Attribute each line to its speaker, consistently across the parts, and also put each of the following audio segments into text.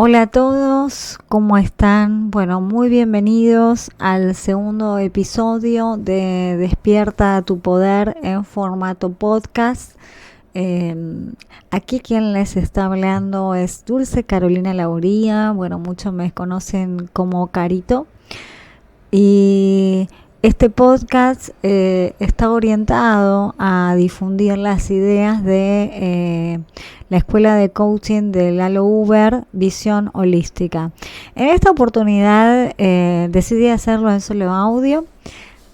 Speaker 1: Hola a todos, ¿cómo están? Bueno, muy bienvenidos al segundo episodio de Despierta tu Poder en formato podcast. Eh, Aquí quien les está hablando es Dulce Carolina Lauría. Bueno, muchos me conocen como Carito. Y este podcast está orientado a difundir las ideas de la Escuela de Coaching de Lalo Uber, Visión Holística. En esta oportunidad decidí hacerlo en solo audio.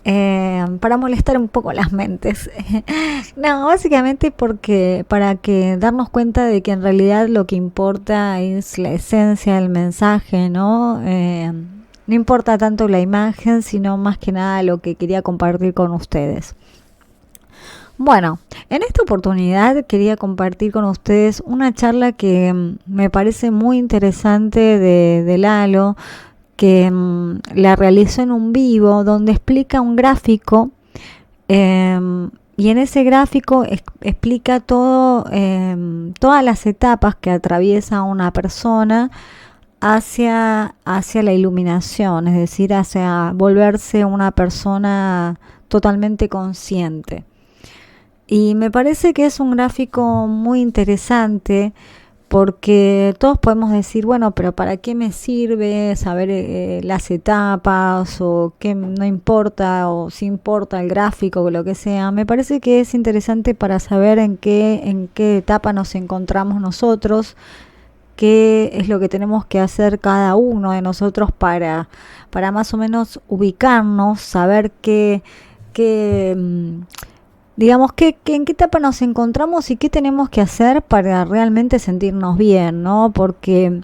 Speaker 1: Para molestar un poco las mentes. No, básicamente porque para que darnos cuenta de que en realidad lo que importa es la esencia del mensaje, ¿no? No importa tanto la imagen, sino más que nada lo que quería compartir con ustedes. Bueno, en esta oportunidad quería compartir con ustedes una charla que me parece muy interesante de Lalo, que la realizó en un vivo donde explica un gráfico y en ese gráfico explica todas las etapas que atraviesa una persona hacia la iluminación, es decir, hacia volverse una persona totalmente consciente. Y me parece que es un gráfico muy interesante porque todos podemos decir, bueno, pero ¿para qué me sirve saber las etapas o qué no importa o si importa el gráfico o lo que sea? Me parece que es interesante para saber en qué etapa nos encontramos nosotros, qué es lo que tenemos que hacer cada uno de nosotros para más o menos ubicarnos, saber digamos, en qué etapa nos encontramos y qué tenemos que hacer para realmente sentirnos bien, ¿no? Porque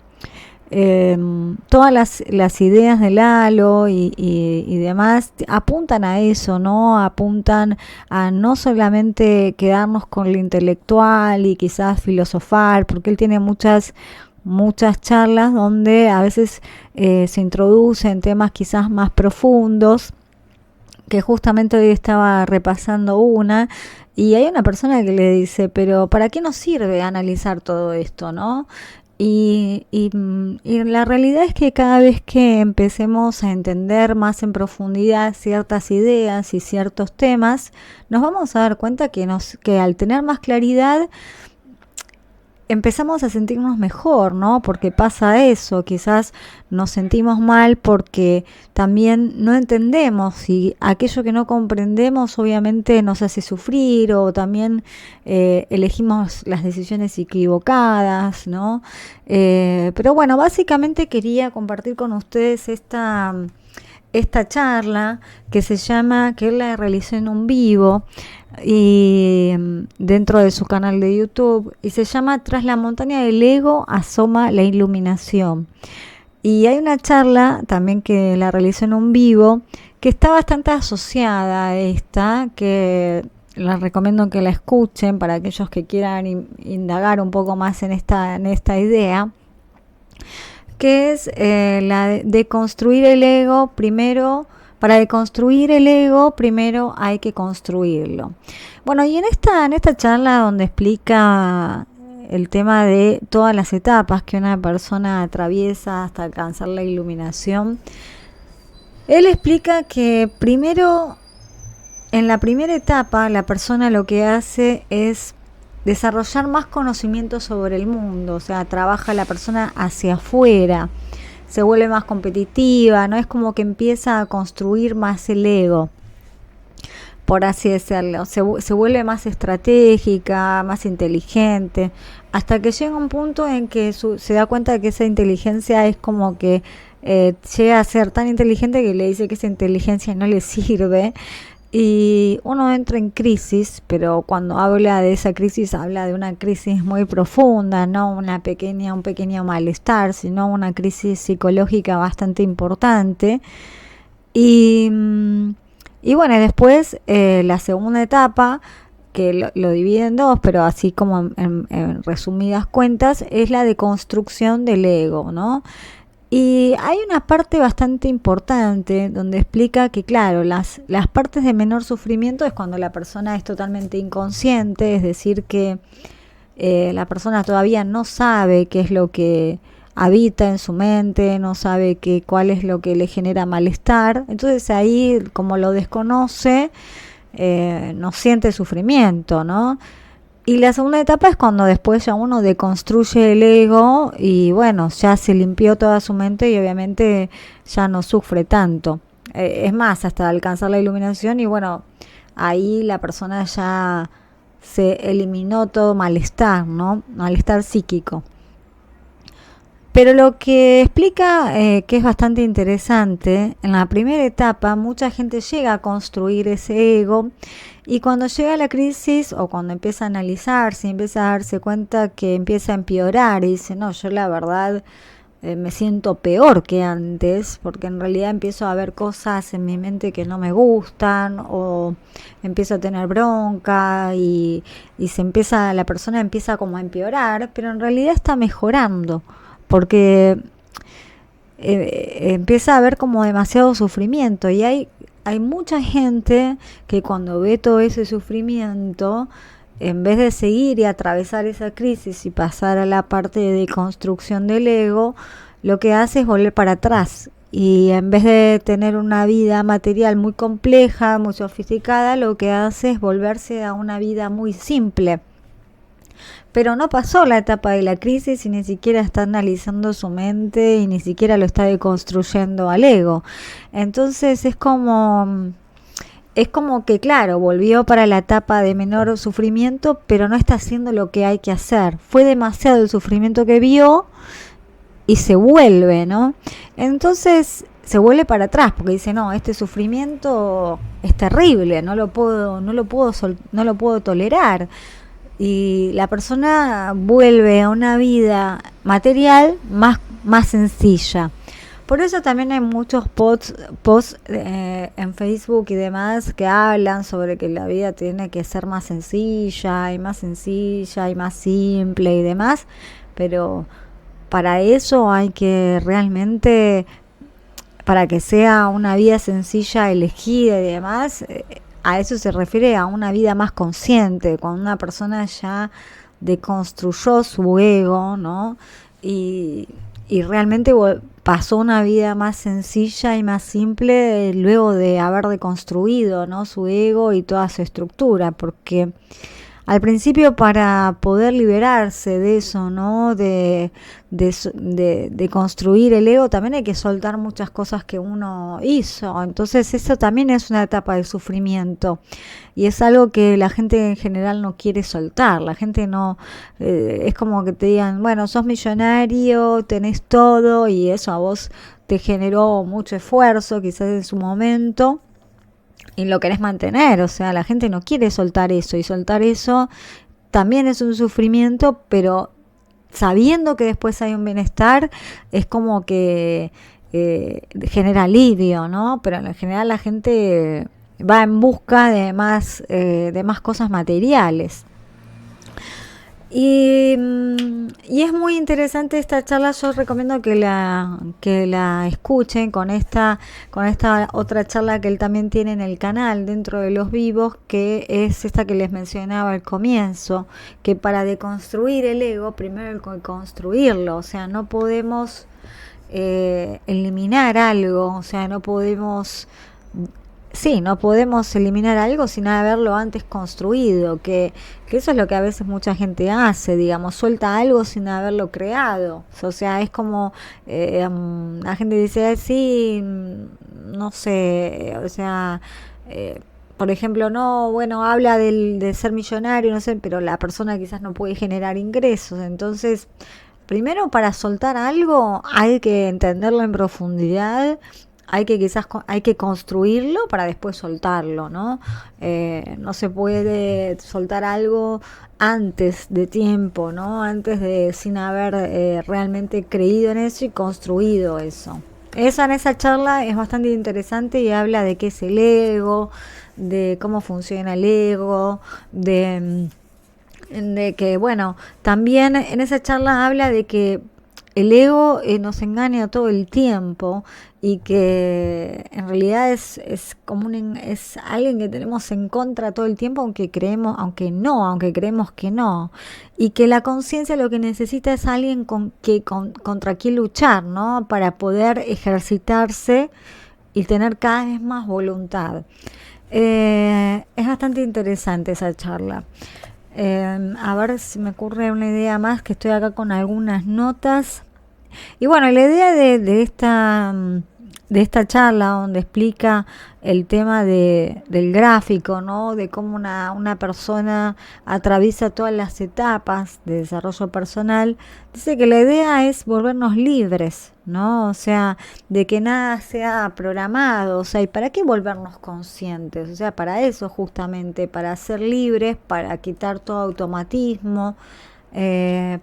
Speaker 1: todas las ideas de Lalo y demás apuntan a eso, ¿no? Apuntan a no solamente quedarnos con lo intelectual y quizás filosofar, porque él tiene muchas charlas donde a veces se introducen temas quizás más profundos, que justamente hoy estaba repasando una y hay una persona que le dice, pero ¿para qué nos sirve analizar todo esto, no? Y la realidad es que cada vez que empecemos a entender más en profundidad ciertas ideas y ciertos temas, nos vamos a dar cuenta que al tener más claridad empezamos a sentirnos mejor, ¿no? Porque pasa eso, quizás nos sentimos mal porque también no entendemos y aquello que no comprendemos obviamente nos hace sufrir o también elegimos las decisiones equivocadas, ¿no? Pero bueno, básicamente quería compartir con ustedes esta charla que él la realizó en un vivo y dentro de su canal de YouTube y se llama Tras la montaña del ego asoma la iluminación. Y hay una charla también que la realizó en un vivo que está bastante asociada a esta, que les recomiendo que la escuchen para aquellos que quieran indagar un poco más en esta idea, que es la de construir el ego primero. Para deconstruir el ego, primero hay que construirlo. Bueno, y en esta charla donde explica el tema de todas las etapas que una persona atraviesa hasta alcanzar la iluminación, él explica que primero, en la primera etapa, la persona lo que hace es desarrollar más conocimiento sobre el mundo, o sea, trabaja la persona hacia afuera, se vuelve más competitiva, ¿no? Es como que empieza a construir más el ego, por así decirlo. Se vuelve más estratégica, más inteligente, hasta que llega un punto en que se da cuenta de que esa inteligencia es como que llega a ser tan inteligente que le dice que esa inteligencia no le sirve. Y uno entra en crisis, pero cuando habla de esa crisis, habla de una crisis muy profunda, no un pequeño malestar, sino una crisis psicológica bastante importante. Y, y bueno, después la segunda etapa, que lo divide en dos, pero así como en resumidas cuentas, es la de construcción del ego, ¿no? Y hay una parte bastante importante donde explica que, claro, las partes de menor sufrimiento es cuando la persona es totalmente inconsciente, es decir, que la persona todavía no sabe qué es lo que habita en su mente, no sabe cuál es lo que le genera malestar. Entonces ahí, como lo desconoce, no siente sufrimiento, ¿no? Y la segunda etapa es cuando después ya uno deconstruye el ego y bueno, ya se limpió toda su mente y obviamente ya no sufre tanto. Es más, hasta alcanzar la iluminación y bueno, ahí la persona ya se eliminó todo malestar, ¿no? Malestar psíquico. Pero lo que explica, que es bastante interesante, en la primera etapa mucha gente llega a construir ese ego y cuando llega la crisis o cuando empieza a analizarse, empieza a darse cuenta que empieza a empeorar y dice, no, yo la verdad me siento peor que antes porque en realidad empiezo a ver cosas en mi mente que no me gustan o empiezo a tener bronca y la persona empieza como a empeorar, pero en realidad está mejorando porque empieza a haber como demasiado sufrimiento y hay mucha gente que cuando ve todo ese sufrimiento, en vez de seguir y atravesar esa crisis y pasar a la parte de construcción del ego, lo que hace es volver para atrás. Y en vez de tener una vida material muy compleja, muy sofisticada, lo que hace es volverse a una vida muy simple. Pero no pasó la etapa de la crisis y ni siquiera está analizando su mente y ni siquiera lo está deconstruyendo al ego. Entonces es como que, claro, volvió para la etapa de menor sufrimiento, pero no está haciendo lo que hay que hacer. Fue demasiado el sufrimiento que vio y se vuelve, ¿no? Entonces se vuelve para atrás porque dice, no, este sufrimiento es terrible, no lo puedo tolerar. Y la persona vuelve a una vida material más sencilla. Por eso también hay muchos posts en Facebook y demás que hablan sobre que la vida tiene que ser más sencilla y más simple y demás, pero para eso hay que realmente, para que sea una vida sencilla, elegida y demás, a eso se refiere a una vida más consciente, cuando una persona ya deconstruyó su ego, ¿no? Y, y realmente pasó una vida más sencilla y más simple luego de haber deconstruido, ¿no? Su ego y toda su estructura, porque al principio para poder liberarse de eso, ¿no? De construir el ego, también hay que soltar muchas cosas que uno hizo. Entonces eso también es una etapa de sufrimiento. Y es algo que la gente en general no quiere soltar. La gente no, es como que te digan, bueno, sos millonario, tenés todo y eso a vos te generó mucho esfuerzo, quizás en su momento y lo querés mantener, o sea, la gente no quiere soltar eso y soltar eso también es un sufrimiento, pero sabiendo que después hay un bienestar es como que genera alivio, ¿no? Pero en general la gente va en busca de más cosas materiales. Y es muy interesante esta charla, yo recomiendo que la escuchen con esta otra charla que él también tiene en el canal dentro de los vivos, que es esta que les mencionaba al comienzo, que para deconstruir el ego, primero hay que construirlo, o sea, no podemos eliminar algo, o sea, no podemos... Sí, no podemos eliminar algo sin haberlo antes construido, que eso es lo que a veces mucha gente hace, digamos, suelta algo sin haberlo creado. O sea, es como la gente dice, sí, no sé, o sea, por ejemplo, no, bueno, habla de ser millonario, no sé, pero la persona quizás no puede generar ingresos. Entonces, primero para soltar algo hay que entenderlo en profundidad, hay que construirlo para después soltarlo, ¿no? No se puede soltar algo antes de tiempo, ¿no? Sin haber realmente creído en eso y construido eso. En esa charla es bastante interesante y habla de qué es el ego, de cómo funciona el ego, de que, bueno, también en esa charla habla de que el ego nos engaña todo el tiempo y que en realidad es como es alguien que tenemos en contra todo el tiempo, aunque creemos que no, y que la conciencia lo que necesita es alguien contra quien luchar, ¿no? Para poder ejercitarse y tener cada vez más voluntad. Es bastante interesante esa charla. A ver si me ocurre una idea más, que estoy acá con algunas notas. Y bueno, la idea de esta charla donde explica el tema del gráfico, ¿no? De cómo una persona atraviesa todas las etapas de desarrollo personal, dice que la idea es volvernos libres, ¿no? O sea, de que nada sea programado, o sea, ¿y para qué volvernos conscientes? O sea, para eso justamente, para ser libres, para quitar todo automatismo,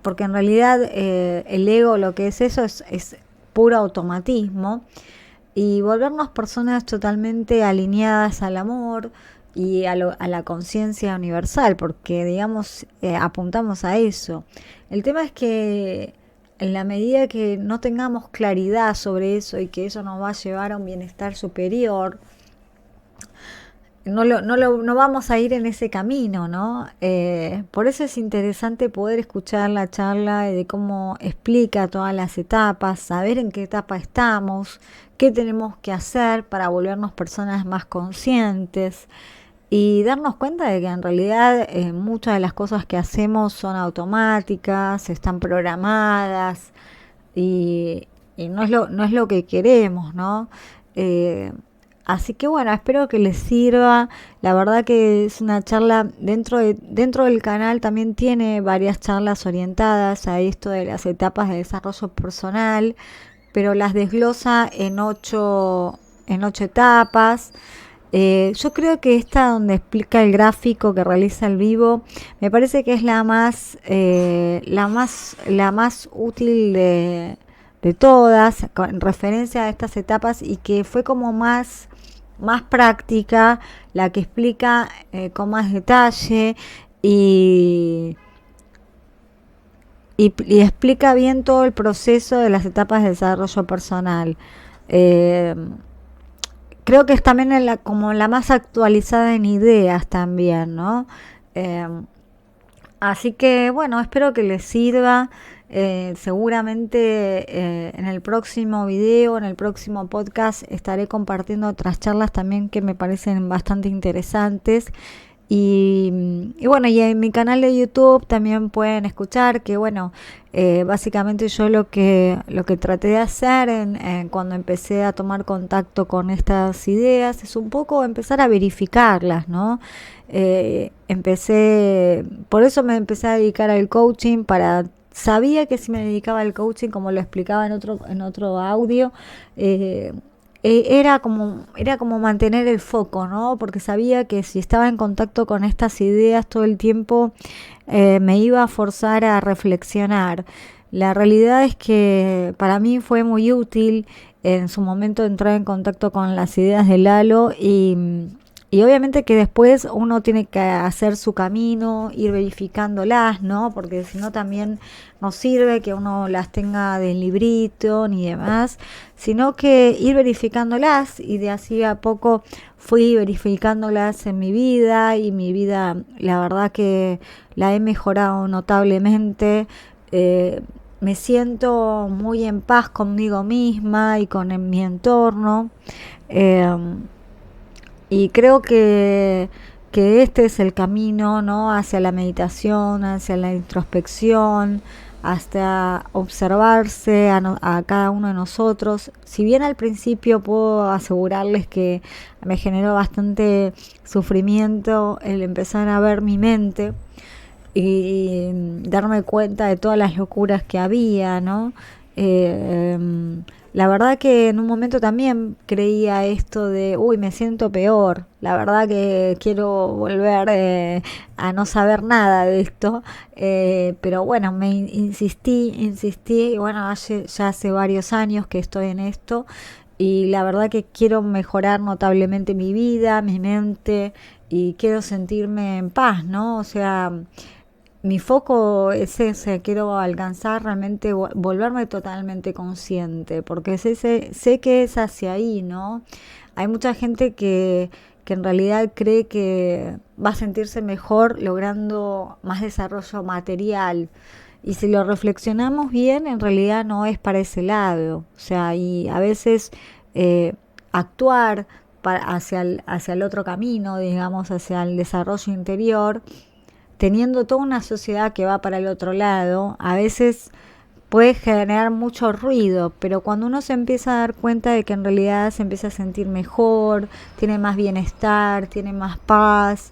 Speaker 1: porque en realidad el ego lo que es eso es puro automatismo, y volvernos personas totalmente alineadas al amor y a la conciencia universal, porque digamos apuntamos a eso. El tema es que en la medida que no tengamos claridad sobre eso y que eso nos va a llevar a un bienestar superior, no vamos a ir en ese camino, ¿no? Por eso es interesante poder escuchar la charla de cómo explica todas las etapas, saber en qué etapa estamos, qué tenemos que hacer para volvernos personas más conscientes y darnos cuenta de que en realidad muchas de las cosas que hacemos son automáticas, están programadas y no es lo que queremos, ¿no? Eh, Así que bueno, espero que les sirva. La verdad que es una charla dentro del canal, también tiene varias charlas orientadas a esto de las etapas de desarrollo personal, pero las desglosa en ocho etapas. Yo creo que esta donde explica el gráfico que realiza el vivo, me parece que es la más útil de todas, con referencia a estas etapas, y que fue como más práctica, la que explica con más detalle y, y explica bien todo el proceso de las etapas de desarrollo personal. Eh, Creo que es también como la más actualizada en ideas también, ¿no? Eh, Así que bueno, espero que les sirva. Seguramente en el próximo video, en el próximo podcast, estaré compartiendo otras charlas también que me parecen bastante interesantes. Y bueno, y en mi canal de YouTube también pueden escuchar que, bueno, básicamente yo lo que traté de hacer cuando empecé a tomar contacto con estas ideas es un poco empezar a verificarlas, ¿no? Por eso me empecé a dedicar al coaching, sabía que si me dedicaba al coaching, como lo explicaba en otro audio, era como mantener el foco, ¿no? Porque sabía que si estaba en contacto con estas ideas todo el tiempo, me iba a forzar a reflexionar. La realidad es que para mí fue muy útil en su momento entrar en contacto con las ideas de Lalo y obviamente que después uno tiene que hacer su camino, ir verificándolas, ¿no? Porque si no también no sirve que uno las tenga del librito ni demás, sino que ir verificándolas, y de así a poco fui verificándolas en mi vida, y mi vida la verdad que la he mejorado notablemente. Me siento muy en paz conmigo misma y con mi entorno. Eh, y creo que este es el camino, ¿no? Hacia la meditación, hacia la introspección, hasta observarse a cada uno de nosotros. Si bien al principio puedo asegurarles que me generó bastante sufrimiento el empezar a ver mi mente y darme cuenta de todas las locuras que había, ¿no? La verdad que en un momento también creía esto de, uy, me siento peor, la verdad que quiero volver a no saber nada de esto, pero bueno, insistí, y bueno, ya hace varios años que estoy en esto, y la verdad que quiero mejorar notablemente mi vida, mi mente, y quiero sentirme en paz, ¿no? O sea, mi foco es ese, quiero alcanzar realmente, volverme totalmente consciente, porque sé que es hacia ahí, ¿no? Hay mucha gente que en realidad cree que va a sentirse mejor logrando más desarrollo material. Y si lo reflexionamos bien, en realidad no es para ese lado. O sea, y a veces eh, actuar hacia el otro camino, digamos, hacia el desarrollo interior, teniendo toda una sociedad que va para el otro lado, a veces puede generar mucho ruido, pero cuando uno se empieza a dar cuenta de que en realidad se empieza a sentir mejor, tiene más bienestar, tiene más paz,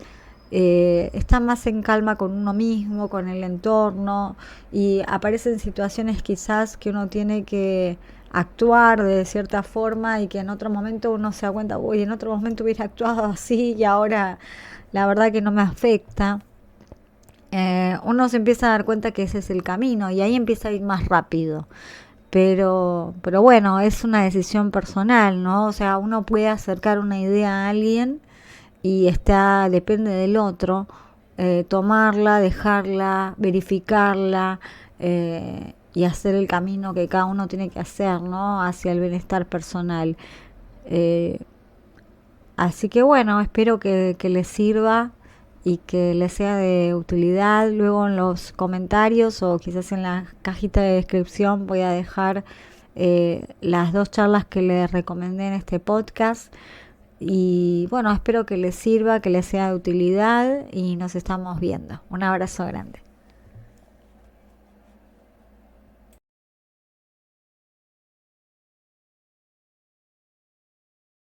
Speaker 1: está más en calma con uno mismo, con el entorno, y aparecen situaciones quizás que uno tiene que actuar de cierta forma y que en otro momento uno se da cuenta, uy, en otro momento hubiera actuado así y ahora la verdad que no me afecta. Uno se empieza a dar cuenta que ese es el camino y ahí empieza a ir más rápido. Pero bueno, es una decisión personal, ¿no? O sea, uno puede acercar una idea a alguien y depende del otro, tomarla, dejarla, verificarla y hacer el camino que cada uno tiene que hacer, ¿no? Hacia el bienestar personal. Eh, Así que bueno, espero que les sirva y que les sea de utilidad. Luego en los comentarios o quizás en la cajita de descripción voy a dejar las dos charlas que les recomendé en este podcast. Y bueno, espero que les sirva, que les sea de utilidad y nos estamos viendo. Un abrazo grande.